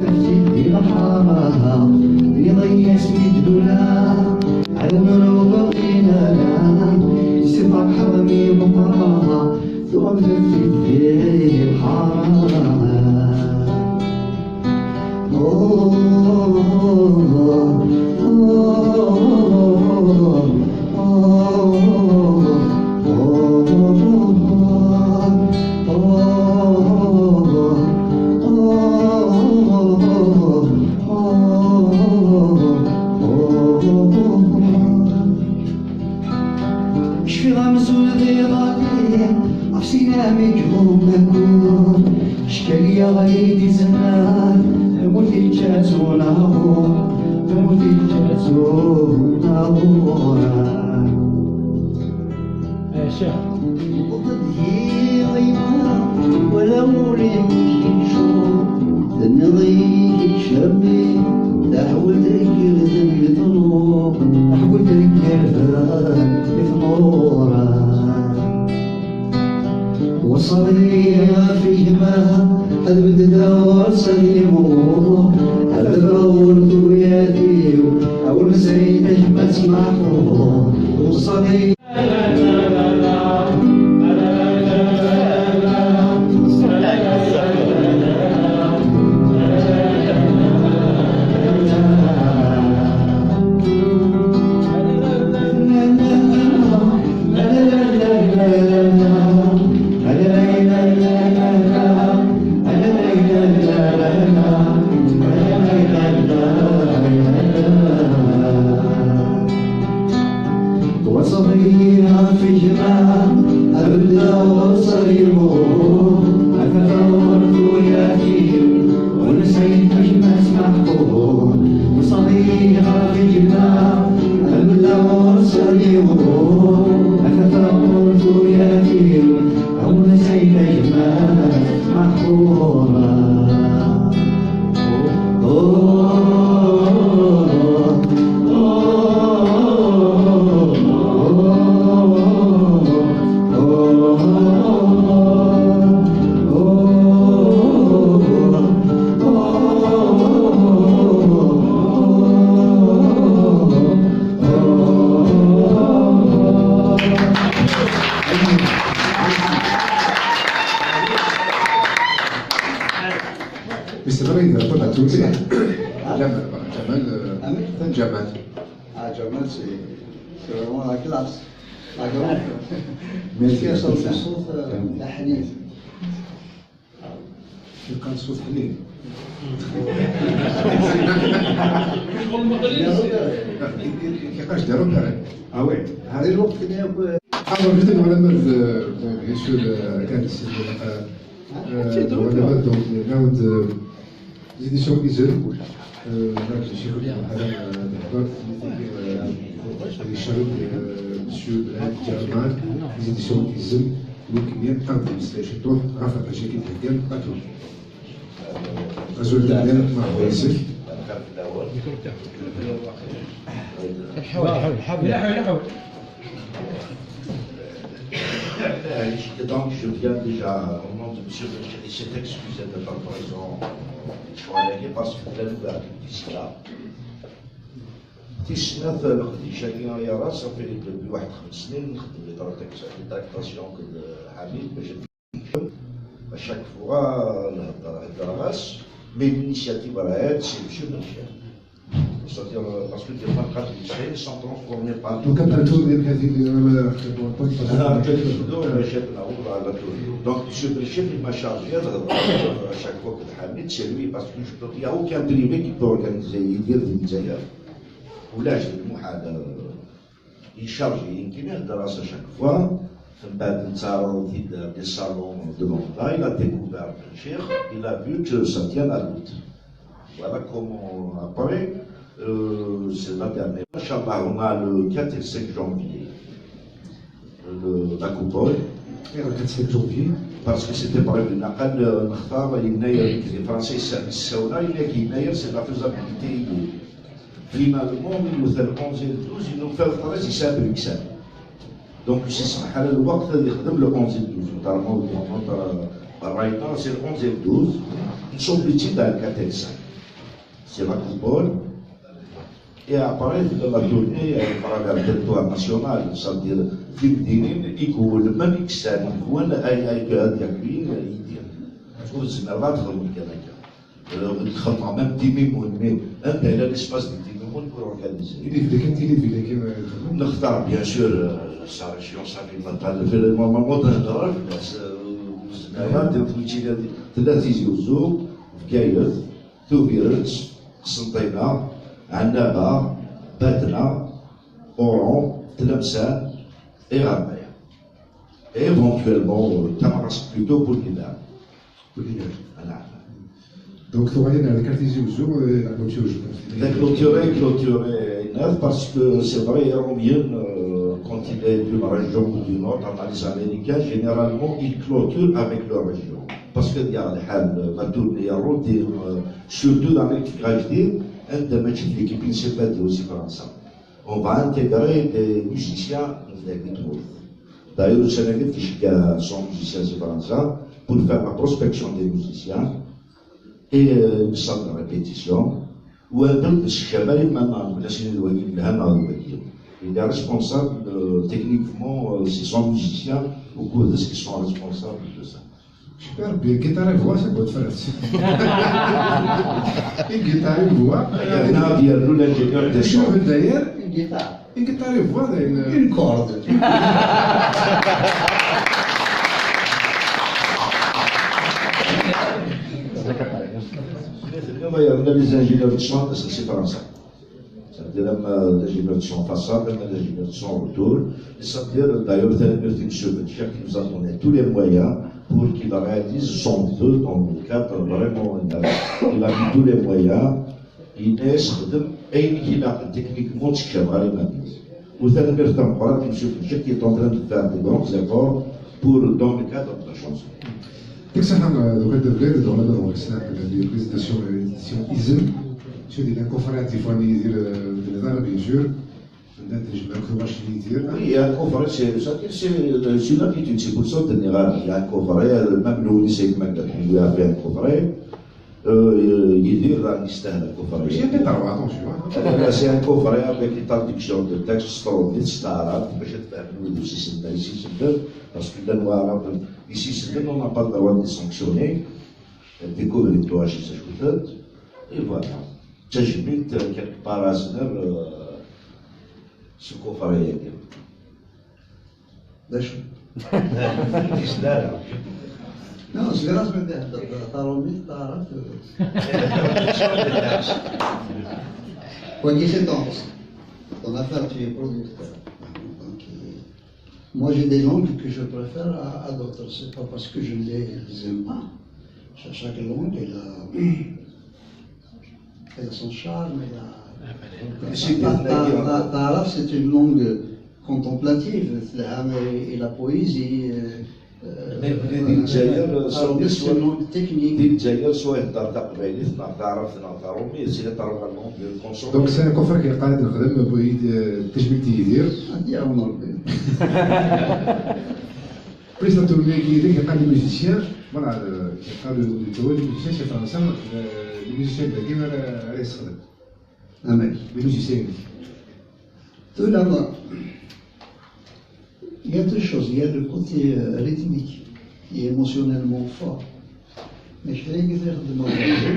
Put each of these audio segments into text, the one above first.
سيدي نحارها يضيع سميت دولا على نروب فينا يسبع حرمي بقراها ثوب سيدي الحارة شفي غمزو ذي غادي عفسينا مجهوم نكون شكاليا غايدي زمان تموت الجازو نهور تموت الجازو نهور شيخ وقضي غيما ولا مولك نشوف النظيف شمي تحول تركير ذنب طلوب تحول تركير ثمورة وصليها في جماعة هذا بدأ سليمو هذا دور ذوياتي أول مسعيد أجمل سمعه وصلي وصليها في جماعة أبدا وصليمو أفضل ذوياتي ونسيت أجمل سمعه وصليها في جماعة أبدا وصليمو أفضل ذوياتي ونسيت أجمل سمعه Mais c'est vrai, il n'a pas tout le Jamal. Ah, Jamal, c'est vraiment la classe, la grande. Merci à صوت الصوت الحنين. كان صوت حنين. كيفاش داروا دارين؟ اه وي هذا الوقت كنا يقول حاول جدا ولا مرض bien sûr كانت ولا مرض donc نعود les éditions Isel donc j'ai connu madame d'abord les chariots monsieur Jamal les éditions Isel وكمية قرض مستشفى تروح رفع مشاكل ديال قتل غزول ديال مع ياسر Donc je viens déjà au nom de M. Benchir, il s'est excusé de par raison parce que la nouvelle d'ici là. تيشنا خديجة كينا يا راس صافي depuis واحد 5 سنين نخدم لي تراكتاسيون حميد باش اشاك فوا نهضر راس مي l'initiative راهي سي M. Benchir. C'est-à-dire parce que des pancartes lycéennes sont transformées par Donc après tout, il y a donc M. Benchir il m'a chargé à chaque fois que Hamid c'est lui parce que il n'y a aucun privé qui peut organiser يدير في الجزائر ولاش المحاضر يشارجي يمكن يهدر راسه شاك فوا من بعد نتعرض دي صالون دو لوندا il a découvert Benchir il a vu que ça tient la route voilà comment après c'est la dernière. Inch'Allah, on a le 4 et 5 janvier la coupole. le 4 janvier. Parce que c'était prévu. Les Français, c'est la faisabilité. Finalement, il nous fait le 11 et le 12, il nous fait le 13 ici à Bruxelles. Donc, c'est le وقت اللي خدم le 11 et le 12. Notamment, c'est le 11 et le 12. Nous sommes petits dans le 4 et le 5. c'est la coupole. Et après, dans la tournée, à travers le territoire national, c'est-à-dire, يكون ما يكسر يكون أي كهاد يكوين يدير. تقول زنرات غير كذا. الخطأ même تيميمون مي أنت إلى l'espace de تيميمون pour organiser. نختار bien sûr sa région sacramentale في الموضوع نهضر بس زنرات تمشي ثلاث يزوزو في كايث توفيرت سنطينة عنابة باتنا أورون تلمسان et Rabaya. Et éventuellement, Tamaras plutôt pour l'hiver. Donc, tu vas la carte la clôture, je pense. La clôture est neuve parce que c'est vrai, on vient, quand il est d'une région ou d'une autre, dans les Américains, généralement, ils clôturent avec leur région. Parce qu'il y a la tournée à route, surtout dans l'équipe, un match de l'équipe principale aussi français. On va intégrer des musiciens de d'ailleurs, le Sénégal qui sont musiciens français pour faire la prospection des musiciens et une salle de répétition. Ou un peu de Chabal maintenant, il est responsable techniquement, ce sont musiciens, beaucoup de ceux qui sont responsables de ça. Super, bien, guitare et voix, c'est quoi de faire? Une guitare et voix. Il y a l'ingénieur des sons. D'ailleurs, Une guitare. une guitare et voix, Une corde. On a les ingénieurs de son, c'est français. C'est-à-dire l'ingénieur de son façade, l'ingénieur de son retour. C'est-à-dire, d'ailleurs, chaque qui nous a donné tous les moyens pour qu'il réalise son vœu dans le cadre vraiment. Il a mis tous les moyens. Il est il a techniquement تشتغل المبنى. وثاني بيرتم قرار نشوف qui est en train de faire des grands efforts pour dans le cadre de la chanson. Dès que ça a le de vrai dans la présentation de l'édition ISM, sur des conférences il faut analyser les arts bien sûr. Oui, il y a un conférence, c'est une habitude, c'est pour ça que il y a un conférence, même le lycée de Magdalene, il y a fait un conférence. يدير راه يستاهل الكفريه. سي ان كفريه افيك لي تراديكسيون دو تكست سترون تستعرض باش تفهموا لو سيستم ici سدد باسكو لا نوار ici سدد on n'a pas le droit de sanctionner découvrir toi chez sa chouette et voilà تجميل quelque part ازنر سو كفريه داشو تستاهل. Non, c'est grâce à Quoi qu'il s'est ton affaire, tu es producteur. Donc, moi, j'ai des langues que je préfère à d'autres. C'est pas parce que je ne les aime pas. Chaque langue, elle a son charme. L'arabe, c'est une langue contemplative. Et la poésie. الجزائر c'est une langue technique. الجزائر سواء هضر تقبايلي تعرف رومي سي تعرف المون دونك سي ان كونفر كيقعد نخدم بغيت التجميل تيدير عندي عون ربي. بريس لا تورني كيدير كيلقى لي ميوزيسيان فوالا كيلقى لي ميوزيسيان شي فرنسا لي ميوزيسيان كيما راه يستخدم امين. لي ميوزيسيان Tout là-bas, il y a deux choses. Il y a le côté rythmique qui est émotionnellement fort. Mais je vais dire de mon côté,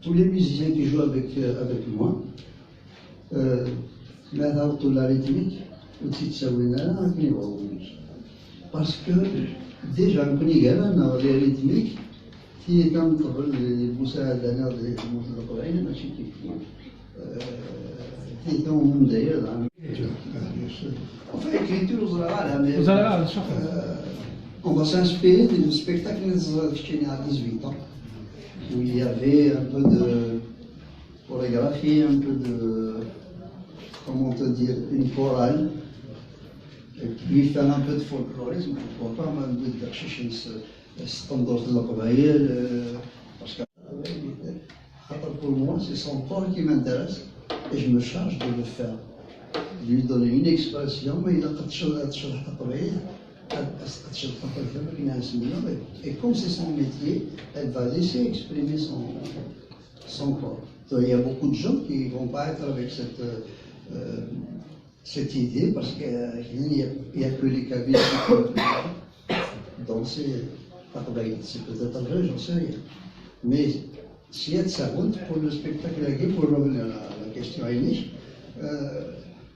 tous les musiciens qui jouent avec moi, la rythmique, parce que déjà, les rythmiques, qui est comme les مساعدة المتطوعين ماشي كيف qui sont d'ailleurs enfin écriture on va s'inspirer du spectacle de à 18 ans où il y avait un peu de chorégraphie, un peu de, comment te dire, une chorale, et puis faire un peu de folklorisme, pourquoi pas, un peu de standard de la Qabaïl, parce que pour moi, c'est son corps qui m'intéresse, et je me charge de le faire. Lui donner une expression, mais il a et comme c'est son métier, elle va laisser exprimer sans quoi. Il y a beaucoup de gens qui ne vont pas être avec cette idée parce qu'il n'y a que les cabines qui peuvent danser. C'est peut-être vrai, j'en sais rien. Mais s'il y a de sa route pour le spectacle, pour revenir à la question Aïnich,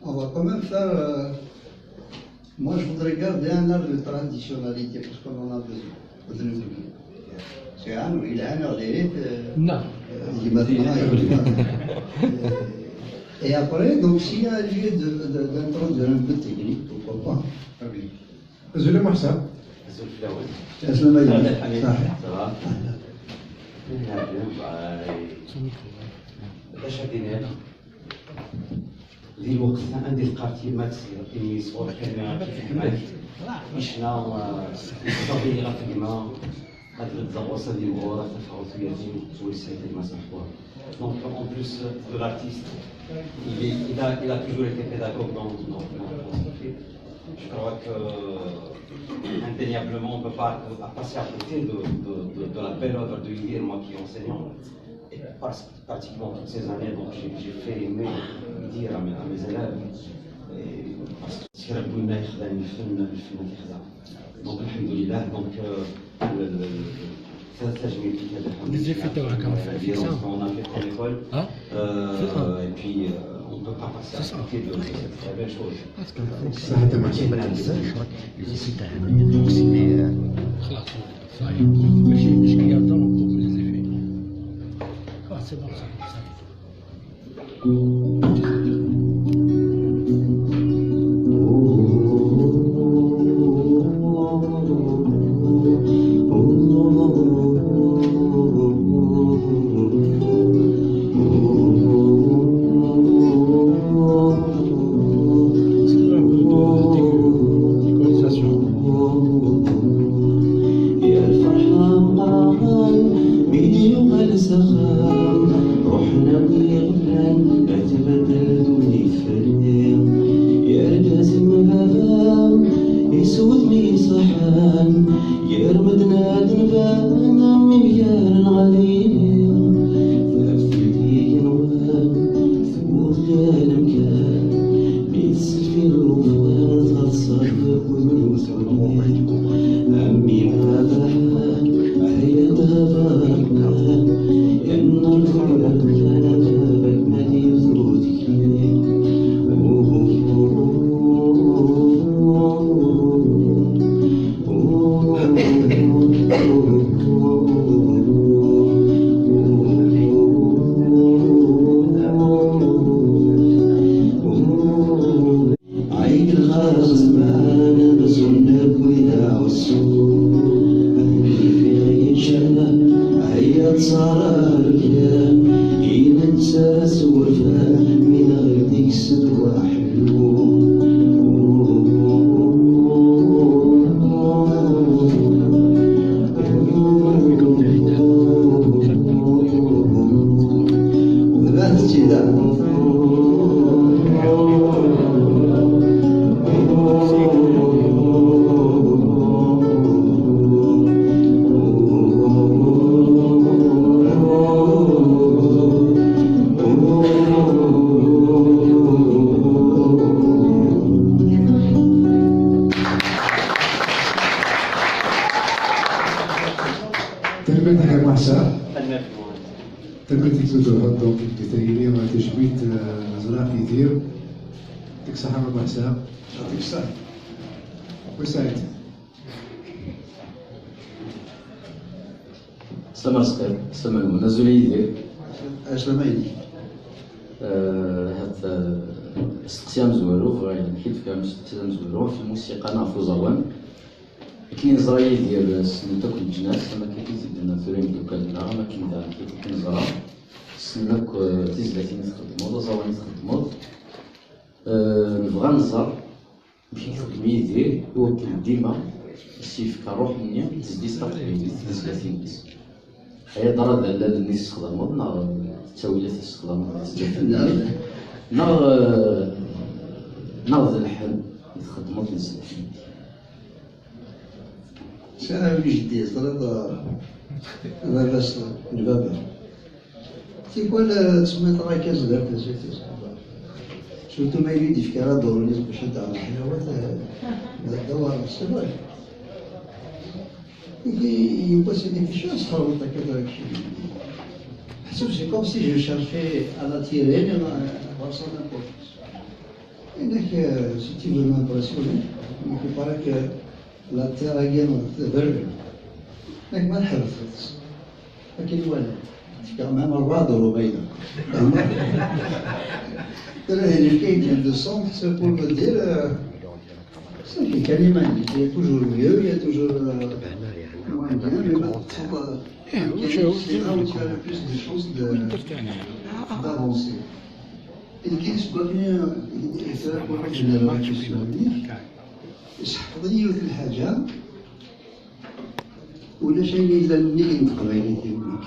on va quand même faire. Moi, je voudrais garder un air de traditionnalité parce qu'on en a besoin. C'est un, il a un air de. Non. Et après, donc s'il y a lieu d'introduire un peu de technique, pourquoi pas. أزول محسن. أسلم عليكم. باش هادي هنا ذي الوقت عندي فكرتي ما تصير اني صور كلمه كيف معك عشنا صافي غتقما هاد الزغوصه ديال الغورة تفاوتياتي والسيتي ما سمحوها. Donc en plus de l'artiste, il a toujours été pédagogue dans ce qu'il fait. Je crois que indéniablement on ne peut pas passer à côté de la belle œuvre de Idir, moi qui est enseignant. Et pratiquement toutes ces années, donc j'ai fait aimer Idir à mes élèves. Parce que c'est la boule naïf d'un film qui donc alhamdoulilah, donc Les effets de la caméra, on a fait pour l'école, et puis on ne peut pas passer à côté de cette très belle chose. les effets تاعنا donc c'est خلاص صاير ماشي كيعطيو نطلبوا les effets. خلاص c'est bon ça. تربيتك محسا تربيتك تدور دونك الكثيرين ما تجبيت مزرعة كثير يعطيك الصحة محسا يعطيك الصحة وسعيد سلام رزقي سلام المنى زوليدي أسلم عليك هاد استقسام زوالو غادي نحيد فيها استقسام زوالو في الموسيقى نعرفو زوان كاين زرايا ديال سنوتك الجناس ما كيزيد لنا فريم دوكالنا ما كاين دار كاين زرا سنك تيزلاتين تخدمو زوان تخدمو نبغى نزار نمشي نخدم يدير يوكل ديما السيف كروح مني تزدي ستاقبيلي تزلاتين بس هي ضرب على الناس تخدمو نار التاويلات تخدمو نار الحل يخدمو تزلاتين سنة جديد ضرب بس الباب تيقول تسميت راه كازدار تسيتي سورتو ما يريد يفكر ضروري باش تاع الحلاوه الدوار الصباح يبقى سيدي في شنو صار كذا داكشي حسب سي كوم سي جو شارشي على تيرين وصل نابورت انك سي تي فو مامبرسيوني يبقى لك لا تيرا كاين تبرد لكن ما نحرفت لكن ولا كمان 4 دورو باينه ترى اللي كاين دو سون حسب بور مو دير سي كلمه هي توجور ميو هي توجور moins bien, mais c'est là où tu as le plus de chances d'avancer. Et qui se voit bien, et c'est là pour que je l'ai sur lui, يحفظني في الحاجة ولا شيء إلا مني قبيلي تيوليك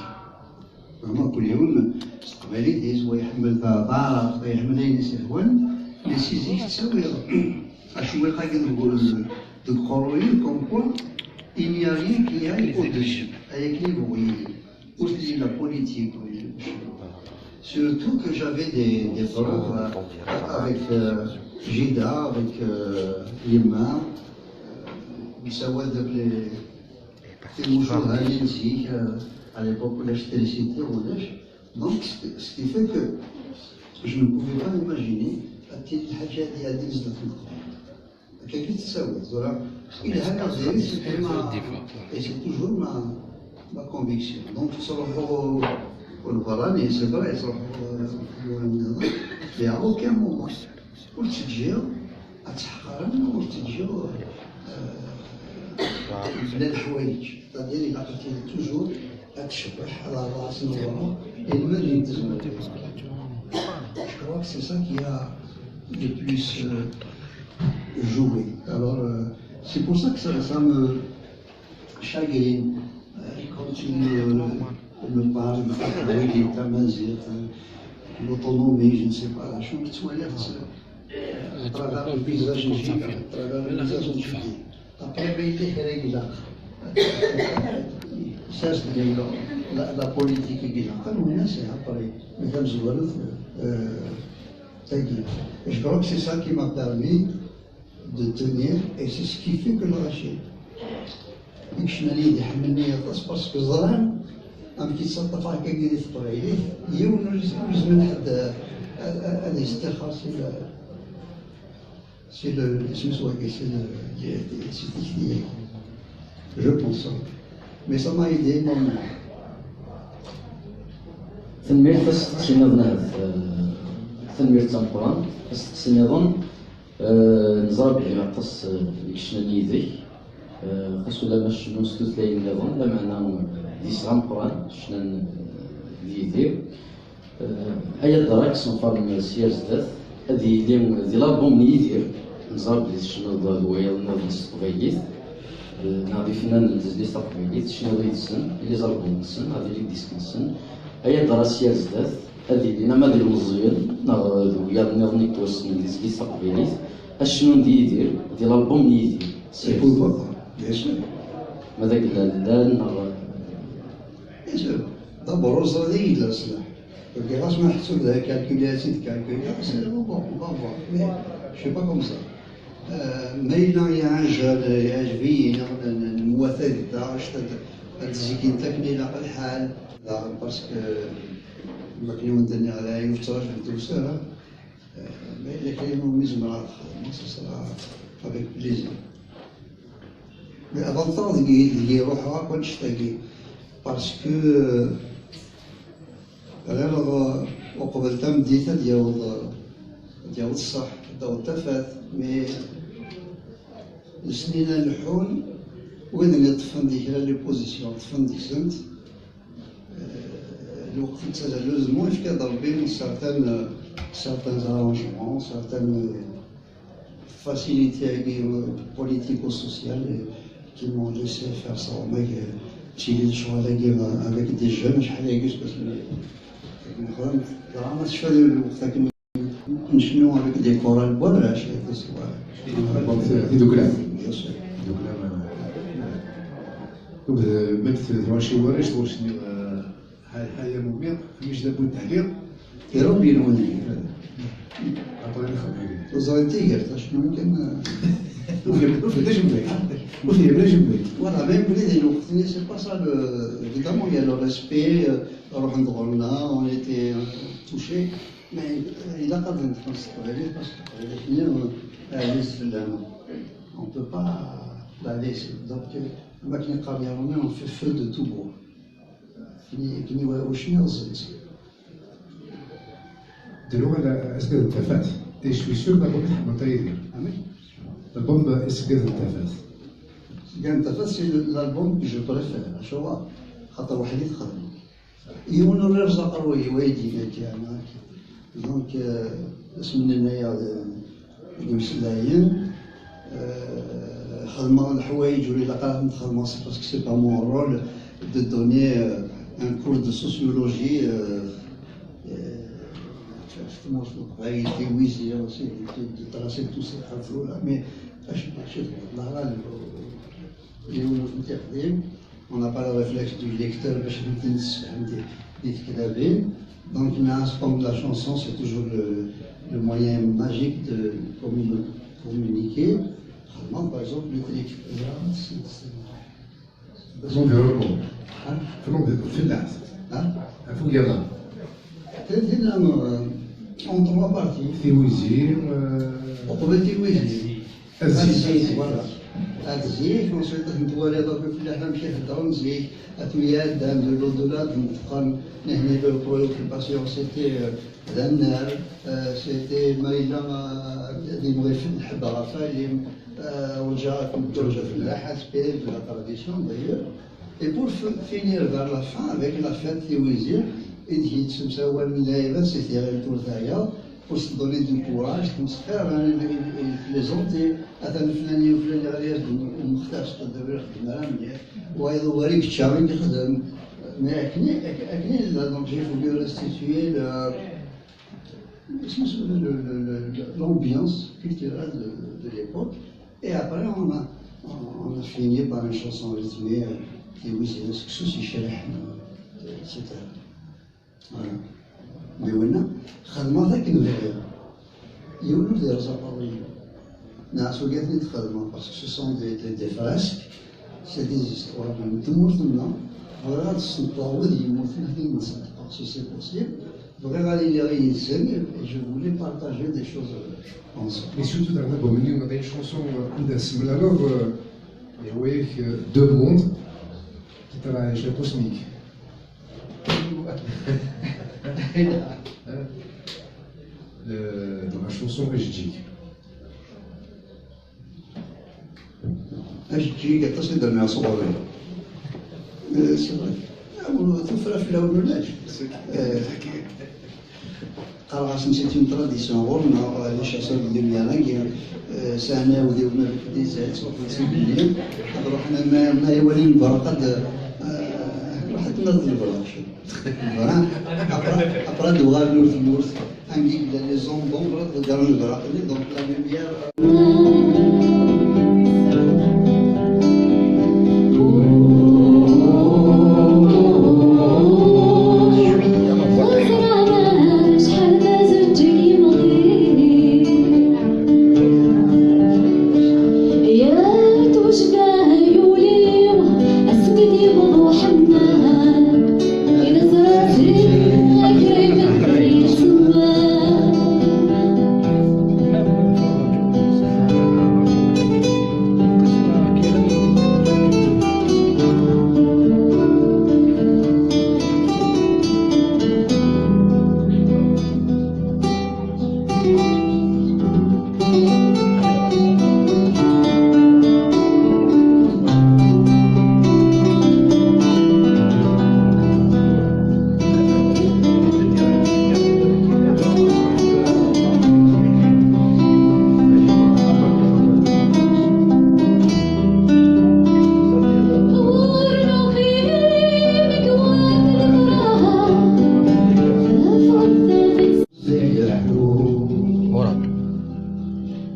هما كل يوم قبيلي ديز ويحمل طارق ويحمل أي سهوان لي سيزيك تساوي أشوي حاجة نقول de croire comme quoi il n'y a rien qui aille au-dessus, avec les bruits, aussi la politique. Surtout que j'avais des preuves avec Gida, avec Lima, Bissawad, les mouchoirs à l'époque où l'électricité roulait. Donc, ce qui fait que je ne pouvais pas imaginer la petite hajjat et la dix de tout le temps. كيف تساوي زرا الى هكا et c'est toujours ma conviction donc تروحوا والبراني سي فري تروحوا mais à aucun moment قلت تجيو تحقرنا قلت تجيو بلا الحوايج c'est-à-dire il a قلت toujours تشبح على راس الورا المري تزمر je crois que c'est ça qui a le plus jouer. Alors, c'est pour ça que ça me chagrine quand tu me parles de ta mazir, l'autonomie, je ne sais pas, la chose qui soit là, à travers le paysage égyptien, à travers le paysage égyptien. Après, il est là. Ça, c'est la politique qui est là. C'est après, mesdames et messieurs, et je crois que c'est ça qui m'a permis de tenir, et c'est ce qui fait que je rachète. Je suis allé à parce que Zran, un petit صفحة هكا كي تطلع عليه يوم نجوز من حد هذا يستخر سي اسمه سواكي سي تكنيك je pense mais ça m'a aidé énormément. تنمير خاص تنظن تنمير تنقران خاص تنظن نزار بلي معطس يكشنا نيدي خاص ولا باش نسكت لي النظام لا معنى ديسرام قران شنا نيدي ايا دراك سنفارم سياز ذات هذه اليوم ديال البوم يدير نزار بلي شنو الضويه ونظم الصقبيليت ناضي فنان ديال الصقبيليت شنو غيدسن اللي زربون السن هذه اللي ديسكنسن ايا درا سياز ذات هذه اللي ما ديال المزيان ويا نظني توسن ديال الصقبيليت اشنو ندير ديال البوم يدير سي بور بيان ماذاك لا Bien sûr. D'abord, on s'en dit, là, cela. Donc, il reste ma de calculer, c'est bon, on va voir. Mais je ne suis pas comme ça. Mais il y a un jeune, il y a un vie, المواثق تاعش تزيكي تكني لا الحال parce que ما كانوا ندني على يفترض بالتوسع mais il y a une mise en œuvre ça sera avec plaisir. Mais avant ça, il y a روحها كنت تلاقي parce que غير وقبل تم ديتا ديال الصح داو تفات مي السنين الحون وين اللي طفن ديك لي بوزيسيون طفن ديك سنت الوقت تجلوزمون في كضرب بين certains arrangements, certaines facilités politico-sociales qui m'ont laissé faire ça. J'ai eu le choix de dire avec des jeunes, je suis allé parce que نشنو avec des chorales ولا شيء هذو كلام ماك تدرون شي ورش واش هاي الحياه موميا مش لابد التعليق يربي الوني عطوني خبري وزارة تيجر شنو كان وفي بلا جنبك وفي بلا جنبك Voilà, même les Éloignes, c'est pas ça. Évidemment, il y a le respect. On était touchés, mais il a pas d'influence. Parce qu'on ne peut pas la laisser. Donc, on fait feu de tout bois. دلوقتي على اسكاد التفات ايش في سور البوم تحمل طيب البوم اسكاد التفات كان تفات سي الالبوم كي جو بريفير شو خاطر واحد يتخدم يون الرزق روي ويدي كان دونك اسمنا هنايا المسلايين خدمه الحوايج ولا قرات نخدم باسكو سي با مون رول دو دوني ان كور دو سوسيولوجي il était wizard aussi, il traçait tous ces tableaux-là, mais on n'a pas le réflexe du lecteur, donc comme la chanson, c'est toujours le moyen magique de communiquer. Par exemple, le téléphone, en trois parties. Théouzir, Théouzir. Azir, voilà. Azir, ensuite, on doit aller dans le film d'Anzir, à Tuyad, de l'au-delà, de préoccupation, c'était Damnar, c'était Maïla, des Mouefin, Barafalim, Oja, Toja, de la tradition d'ailleurs. Et pour finir vers la fin, avec la fête Théouzir, et dit comme ça ouais c'était le tour d'ailleurs pour se donner du courage pour se faire plaisanter attendre فلاني وفلاني غادي يخدم ومختارش تدبر خدمه وايضا وريك الشعبي يخدم ما اكني دونك جي فولي ريستيتوي l'ambiance culturelle de l'époque et après on a fini par une chanson rythmée qui oui c'est ce que c'est etc. Voilà. Mais maintenant, خدمة ذاك النهار يولوا داير زقاوية ناس وقاتني تخدمة parce que ce sont des fresques, c'est des histoires من تموتنا بغا غادي تسنطاوض يموتنا هذه نصدقها si c'est possible بغا غادي اللي غادي ينساني je voulais partager des choses ensemble. Mais surtout dans l'album, on a une chanson d'un Smelalov, il y a deux mondes qui travaillent chez Cosmique. Dans la chanson HG. HG كتصل درنا صغيرين. تفرح في الأول ولاش. قرأ سنسيت من تراديسيون غورنا اللي شاسر ديالنا كي سانا وديونا بالديزات وخمسين مليون روحنا ما يولي البرقد راح تنزل البرقد. Voilà. Après de voir l'autre bourse, un guide de les ombres dans le bras, donc la lumière.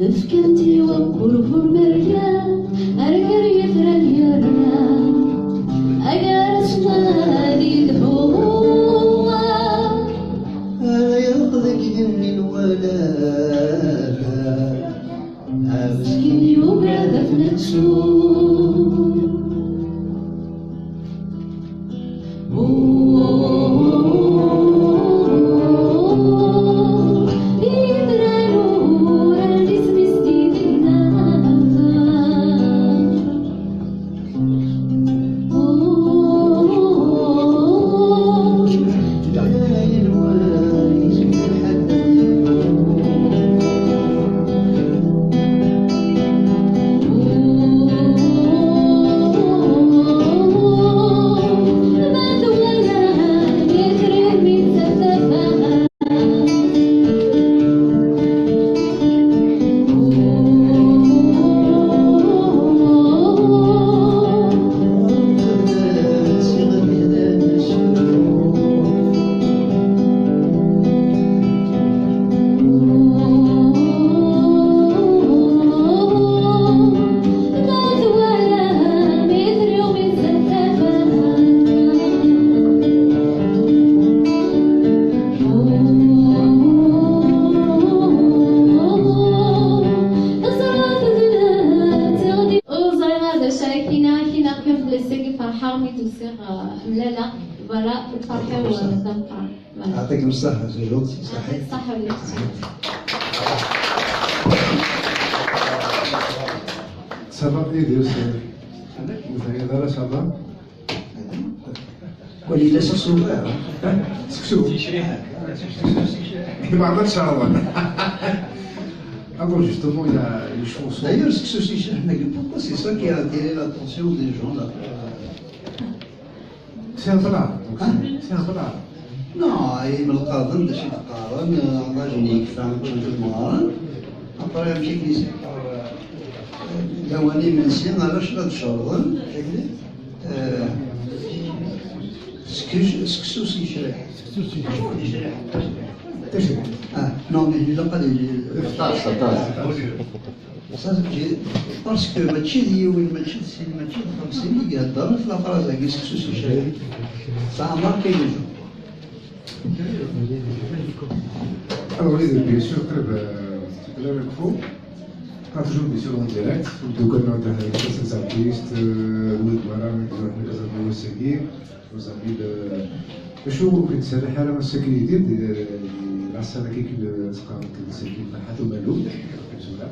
مسكنتي وقرب المريان أرقر يثرى اليران أقارس نادي الحور ملالا برا الفرحة والذنقة. يعطيكم الصحة زوج صحيح. يعطيك الصحة والعافية. صباح ايدي استاذ مثلا هذا صباح وليلة سكسو سكسو ما عرفتش هذا Alors justement, il y a une chanson. D'ailleurs, ce que ceci, pourquoi c'est ça qui a attiré l'attention des gens là? C'est un plat, donc c'est un plat. Non, من القاضن باش يتقارن عطاجني كفاهم توجد مهارا عطاري يمشي كيسي لواني منسين علاش لا تشرضن سكسوسي شريح تشريح نو مي لا با باسكو ماشي ديوين ماشي الخمسين اللي يهضر في لافراز هاكي سكسوسي شريح ça a marqué les gens. Alors, bien sûr, tout à l'heure, il faut. Quand toujours, bien sûr, en direct, nous connaissons avec ces artistes, nous avons seguir, nos amis de. شو كنت سامح على مساكن جديد العصا كيك تقام كنسكن حتى مالو زولا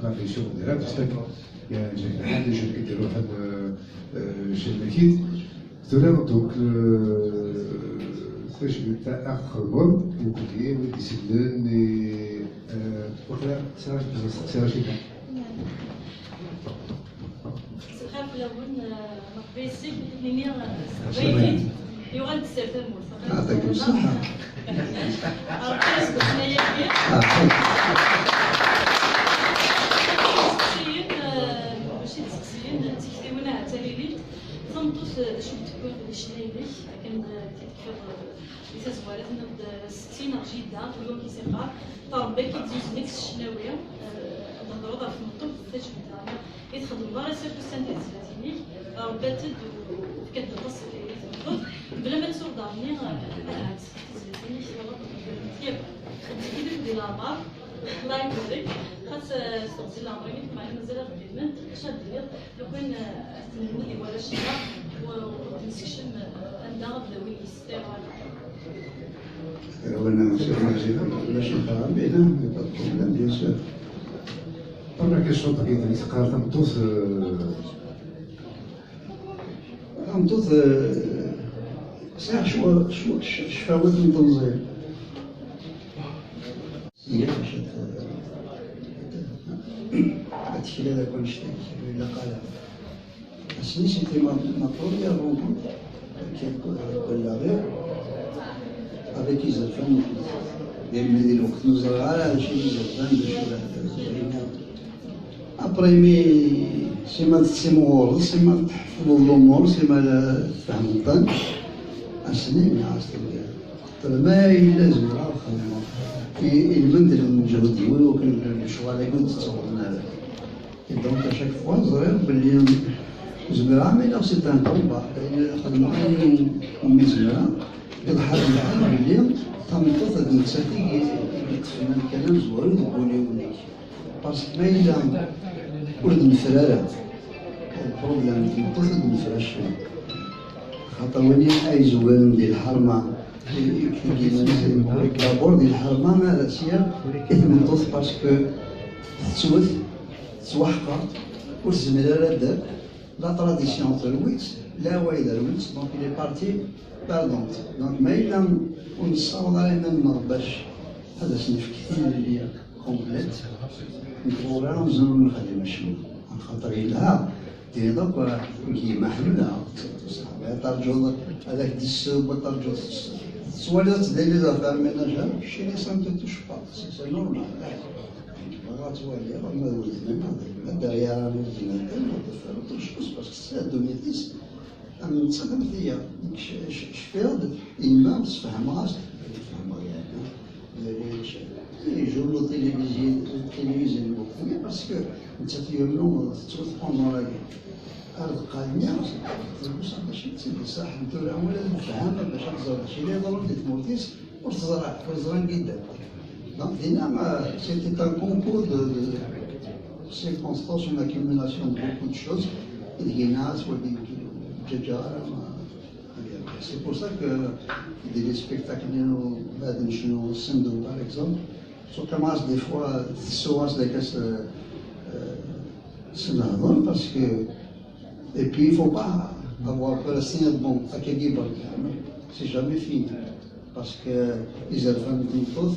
كنا في شو ديرها تستك يا جماعه اللي جو كيديروا واحد شي ثلاث دونك فاش تاع اخر مود وكلي وديسيدن وخلا سيراشي سخاف لون مقبيسي نينيا بيتي يوغان تسافر مول يعطيكم الصحة. ماشي تسقسيين تكتبونا حتى ليلي تنطوس شو تكون شنايلي كان كيف ليس زوالات نبد 60 جيدة اليوم كيسيقار طربي كيتزوج نيكس الشناوية نهضرو في المطب تجبد يتخدم برا سيرتو سانتيز فاتيني رباتد وكتدرس كيتنضد بلا ما تسوق دارني عاد تزيدني ياك خديت ديال لابار الله يبارك خاص استغسل العمرين معايا مازال غادي شاد دير لو كان تنمي ولا شي ونسكشم عندها بداوي يستير وانا لا شي خراب بينا بيان سور. طبعا كيشوط كيف قال تمطوس تمطوس صح شو شفاوات من تنظيم هي باش هادشي اللي كون شتي ولا قال اسني سيتي ماطوريا رومبو ولا غير avec Isafan ديال الوقت نزرع على هادشي Isafan باش après مي سيما تسيمور سيما تحفظ الامور سيما تفهم الطن اسني من عاصر ما لازم المنزل المجهود ديالي وكان الشغل اللي كنت تصورنا دونك اشاك فوا صغير باللي زمرا مي لا سي ان كومبا خدمنا امي زمرا يضحك معايا باللي تنطط هاد المساكين يكفينا الكلام زوين ويقولي وليك باسكو ما الا ولد الفرارات البروبليم تنقص ولد الفرار شويه خاطر وين حايز وين ديال الحرمه لابور ديال الحرمه ما راسيه كتنقص باسكو توحقر والزميله دار لا تراديسيون ترويت لا وايد رويت دونك لي بارتي باردونت دونك ما الا ونصاوب علينا باش هذا سنف كثير اللي كومبليت نقولها نزول نخدم الشمال عن خاطر إلا دير دوك كيما حنا ترجو هذاك السوق وترجو سوالات ديال لي زافير ميناجير شي لي سان تو توش با سي نورمال غاتولي راه ما وزنا داير وزنا ما تفرطش باسكو سي 2010 أنا تخدمت هي شفيض إما تفهم راسك تفهم يجوا له التلفزيون الوطني باسكو انت تيومنو تتوث بوندون لا القايمه باش ماشي تسيب صح انت ولا نفهم باش نزرع شي اللي ضروري اللي تموتيش وتزرع وزرع قدام دونك دينا ما سيتي ان كونكور دو سيركونستانس اون اكيوميلاسيون دو بوكو دو شوز الجيناس والدجاجه C'est pour ça que des spectacles بعد نشنو سندو par exemple سو كماس دي فوا سواس ديك سنهضر باسكو et puis il faut pas avoir peur de bon akagi bark c'est jamais fini parce que les enfants tous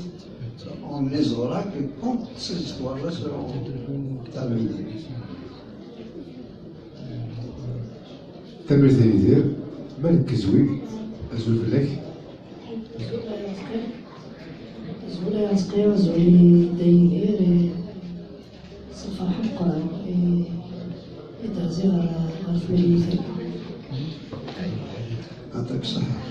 on les aura que quand ces histoires-là seront terminées. تامر تيدير مالك زوين أزول فلاك زولي عسقي وزولي دايدير صفا حقا يدرزي غير في الميثل يعطيك الصحة.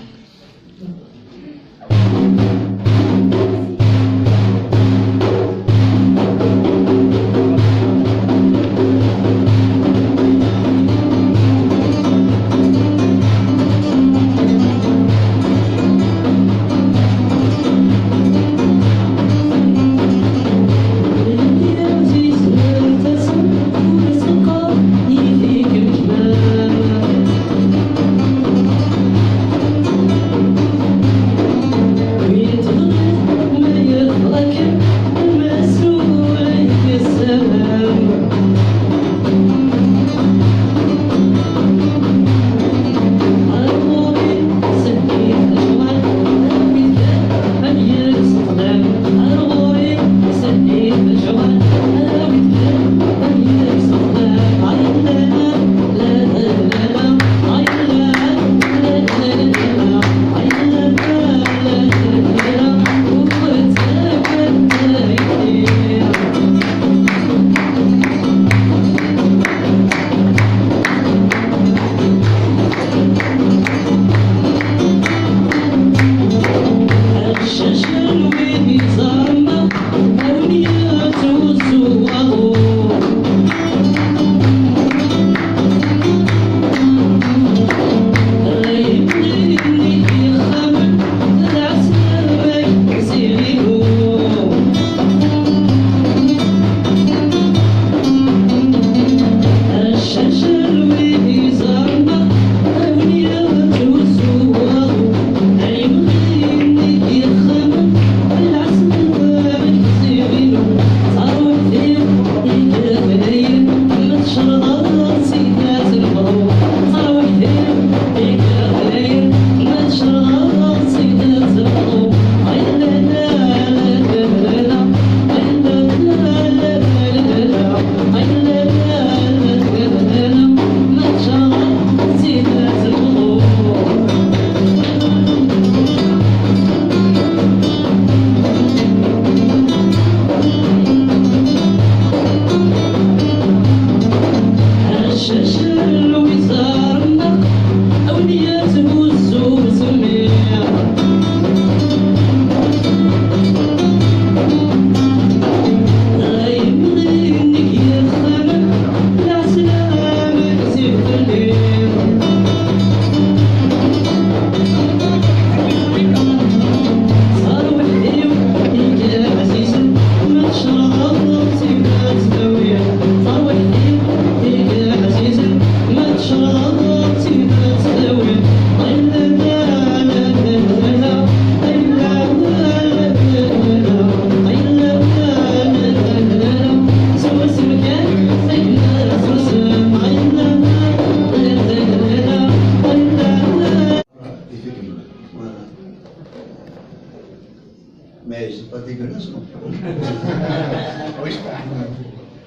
Mais c'est pas dégueulasse non plus.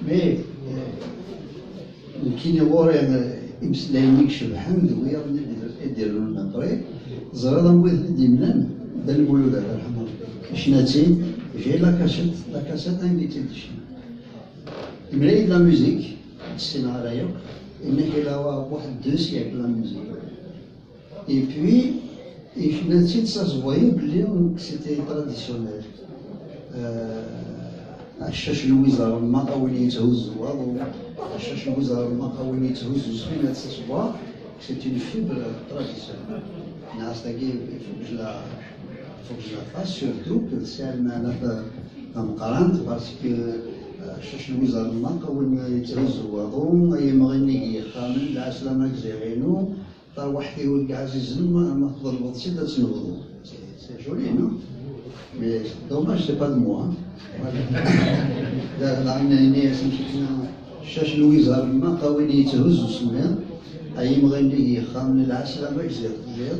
Mais كي نوري يمسلاينيك شبحان دويا يديروا لنا طريق زرادة نبغي دي منان دا المولود الله يرحمه شناتين جاي لا كاسيت انفيتي دشنا ملاي لا ميوزيك السيناريو انك الى واحد 2 سيكل لا ميوزيك اي بوي شناتين سا زويو بلي سيتي تراديسيونيل الشاش الوزارة الماء وين يتهز واضو الشاش الوزارة الماء وين يتهز سفينة تصبح سي اون فيبر تراديسيونيل الناس تاكي فوق لا فاس سورتو كتسال معنا في مقارنت باسكو الشاش الوزارة الماء وين يتهز واضو اي مغني خامن العسلامة كزيغينو طار واحد يولي عزيز ما تفضل بطسي دا تنوضو سي جولي نو مي دوماج سي با دو موا عندنا ناس مشينا شاش الوزارة الماء وين يتهز سمير اي مغني خامن العسلامة كزيغ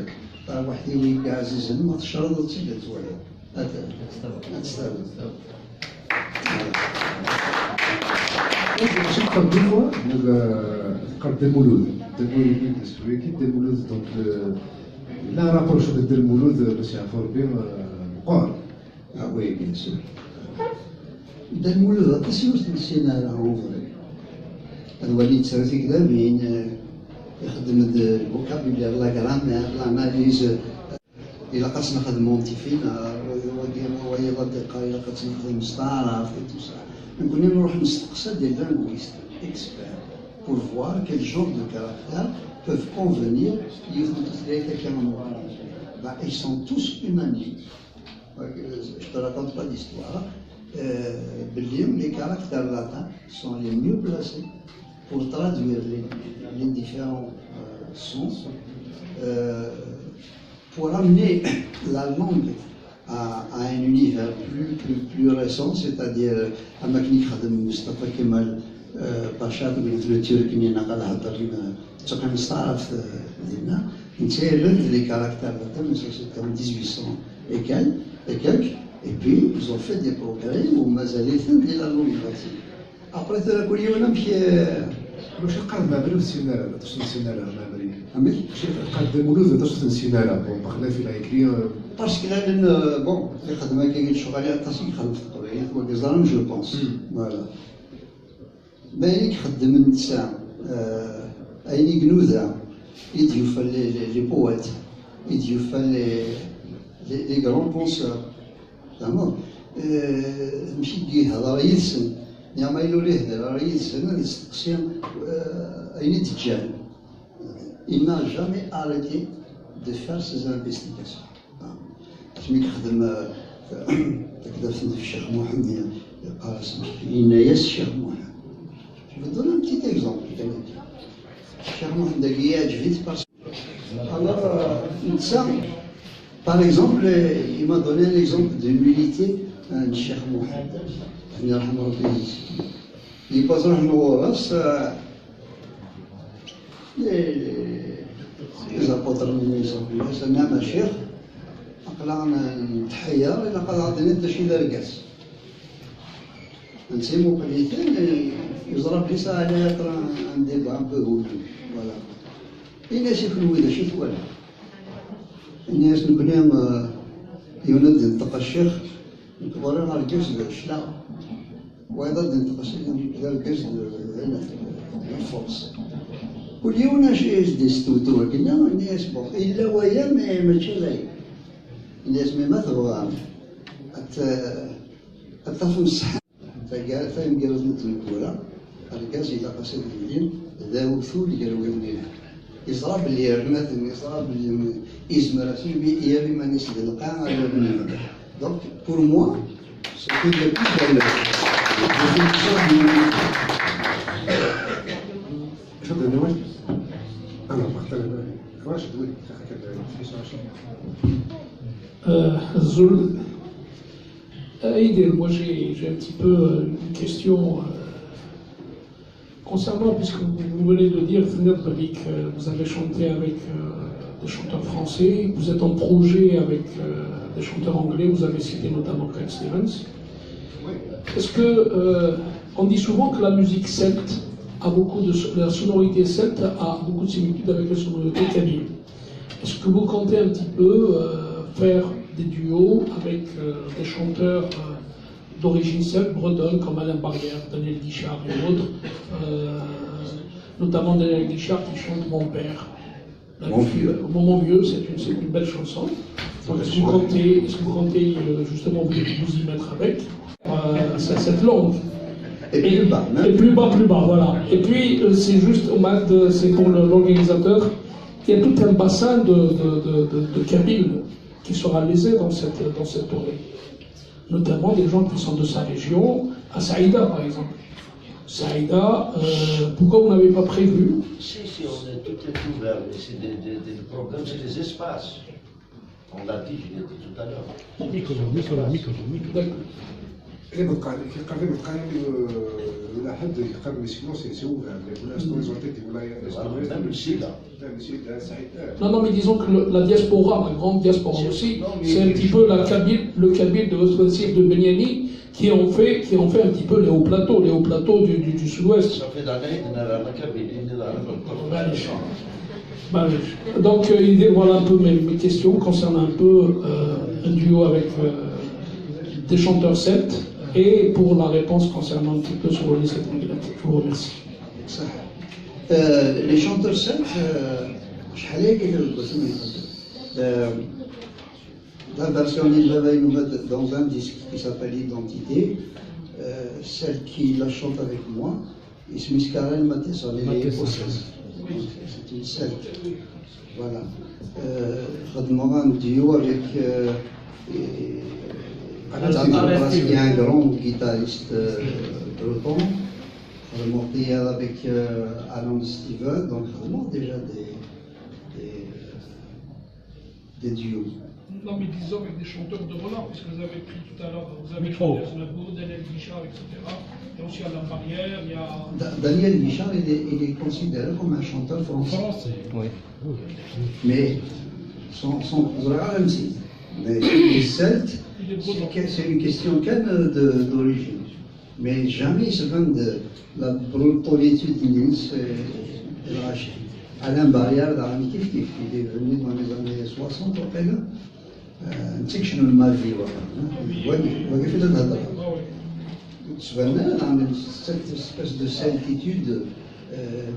طار واحد يولي عزيز ما تشرد تسيد توالي هتستاهل Je parle deux fois de des moulouds l'équipe des moulouds donc là rapproche des moulouds باش يعرفوا بهم قار Ah oui, bien sûr. دا المولود هذا سيوس نسينا له فري الوليد سرتي كذا بين يخدم الفوكابولير لا غرامير لاناليز إلا قصنا نخدمو فينا ويلا الدقة إلا قصنا نخدم مستعرف et tout ça. نكون نروح نستقصى des linguistes experts pour voir quel genre de caractères peuvent convenir ils sont tous unanimes. Je te raconte pas d'histoire. Les caractères latins sont les mieux placés pour traduire les différents sons, pour amener la langue à un univers plus récent, c'est-à-dire à Maknik Khadem Mustafa Kemal Pacha, le Turc qui n'a pas les caractères latins, mais ça c'était en 1800 et quelques. Et puis, ils ont fait des progrès où Mazalithan dit la langue latine. Après, tu as connu un homme qui est. واش قال المغرب السينارة لا تشوف السينارة المغربية عمي؟ واش قال المولود لا تشوف السينارة بخلاف لا يكري باسكو لان بون الخدمة كاين الشغالية تاسي يخلف القضية وكزارن جو بونس فوالا باين يخدم النساء أين يقنوذا يديوفا لي بوات يديوفا لي غران بونسور فهمت ماشي يهضر يلسن نعم إلو ليه هضر يلسن يستقسم أين تجاه il n'a jamais arrêté de faire ses investigations. Je vous donne un petit exemple. Alors, par exemple, il m'a donné l'exemple de l'unité de Cheikh Mohamed. Il passe les apôtres de même Cheikh قلعنا نتحير إلا قد عطينا حتى شي لرقاس نسيمو قليتين يضرب لي ساعة على يقرا ندير بعض بهول فوالا الناس يكونوا إذا شي فوالا الناس نكون يولد ينطق الشيخ نكبر على الرقاس شلا ويضد ينطق الشيخ الرقاس هنا الفرص واليوم ناشي ديستوتو كنا الناس بون إلا ويا ماشي غايب الناس ما تبغى الطفل الصحي فاهم قالوا مثل الكوره الكاس إذا قصد الليل ذا وثول قالوا يمنيها يصراب اللي رمات يصراب اللي يزمر يا بما نسد القاع على بني دونك بور موا سيتي لو بلو شكرا نواجد انا مختلف راشد وين Zul, Aïd, moi j'ai un petit peu une question concernant, puisque vous venez de dire, que vous avez chanté avec des chanteurs français. Vous êtes en projet avec des chanteurs anglais, vous avez cité notamment Cat Stevens. Est-ce que, on dit souvent que la musique celte a beaucoup de... La sonorité celte a beaucoup de similitudes avec la sonorité kabyle. Est-ce que vous comptez un petit peu faire des duos avec des chanteurs d'origine celte, bretonne, comme Alain Barrière, Daniel Guichard et autres, notamment Daniel Guichard qui chante Mon père. Mon vieux, c'est une belle chanson. Donc, est-ce que vous comptez justement vous y mettre avec cette langue? Et plus bas, hein? Et plus bas, voilà. Et puis, c'est juste, c'est pour l'organisateur, il y a tout un bassin de Kabyles qui sera lésé dans cette tournée. Notamment des gens qui sont de sa région, à Saïda par exemple. Saïda, pourquoi vous n'avez pas prévu? Si, tout est ouvert, mais c'est des problèmes, c'est des espaces. On l'a dit, je l'ai dit tout à l'heure. D'accord. كيقرب ولا حد يقرب يسكنوا سي اوفر ولا ستوريزونتيك ولا Non, mais disons que la diaspora, la grande diaspora aussi, c'est un petit peu le Kabyle de l'Ost-Ouest de Beniani qui ont fait un petit peu les hauts plateaux du sud-ouest. Ça fait d'années qu'on a la Kabylie, Donc, voilà un peu mes questions concernant un peu un duo avec des chanteurs celtes et pour la réponse concernant un petit peu sur le lycée Tanguilati. Je vous remercie. Les chanteurs celtes, la version dans un disque qui s'appelle Identité, celle qui la chante avec moi, Ismis Karel Matessa, elle est écossaise. C'est une celte. Voilà. Khadmara un duo avec qui est un grand guitariste breton. Khadmara avec Alan Steven, donc vraiment déjà des duos. Non, mais disons avec des chanteurs de renom, puisque vous avez pris tout à l'heure, vous avez chanté Aznavour, Daniel Guichard, etc. Il y a aussi Alain Barrière, il y a... Daniel Guichard, il est considéré comme un chanteur français. Oui. Mais son MC. Mais les Celtes, c'est une question quand même d'origine. Mais jamais se vend de la brutalité de Nils et Rachid. Alain Barrière, il est venu dans les années 60 au Pays. نسيك شنو المافي وقف إلى الهضرة. تبان عامل cette espèce de certitude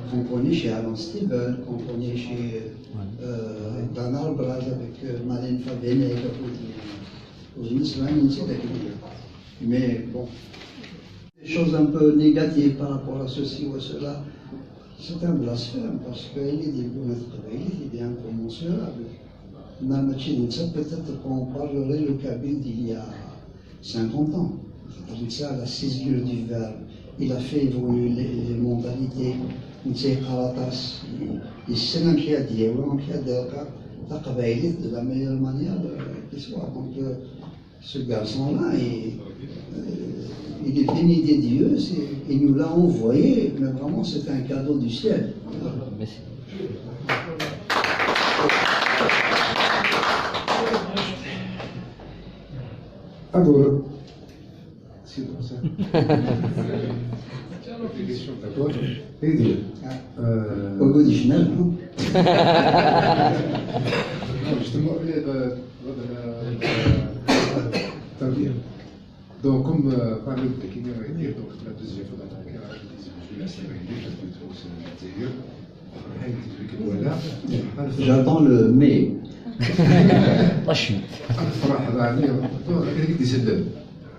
qu'on connaît chez Alan Steven, qu'on connaît chez Bernard Braz avec Marlène Fabienne mais bon, des choses un peu négatives par rapport à ceci ou à cela, c'est un blasphème parce qu'il est des il est incommensurable. Peut-être qu'on parlerait le Kabyle d'il y a 50 ans. Ça, la césure du verbe, il a fait évoluer les mentalités. Il sait qu'il y a des de la meilleure manière qui soit. Donc, ce garçon-là, il est béni des dieux, il nous l'a envoyé, mais vraiment c'est un cadeau du ciel. Merci. Alors, c'est bon ça. D'accord. Et dire. Au goût du final, non? Justement, donc, comme parle de Pékin, donc la deuxième fois dans la j'attends le mais. الفرح يعني هذيك تسلم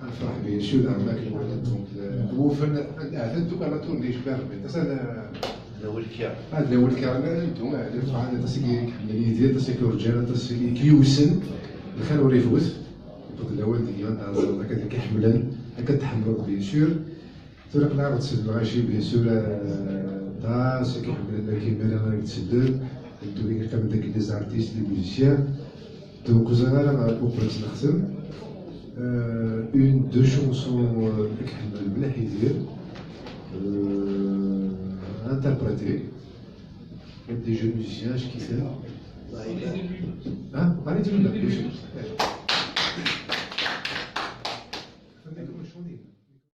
الفرح بين شو الأعمال هو فن أعتدتك على طول ليش بارد بس هذا الولكير هذا الولكير أنا أنتم هذا تسكي حملية تسكي رجال تسكي كيوسن الخير وريفوت يقول الأول ديال هذا كذا كيحملن كتحمل بيان سور تراك العرض تسد غاشي بيان سور تاس كيحملن الكاميرا تسد الدوري كتعمل داك لي زارتيست لي ميوزيسيان. Donc vous avez au Prince deux chansons interprétées par des jeunes musiciens qui savent Hein? Parlez de nous, bien sûr. عندكم شغلين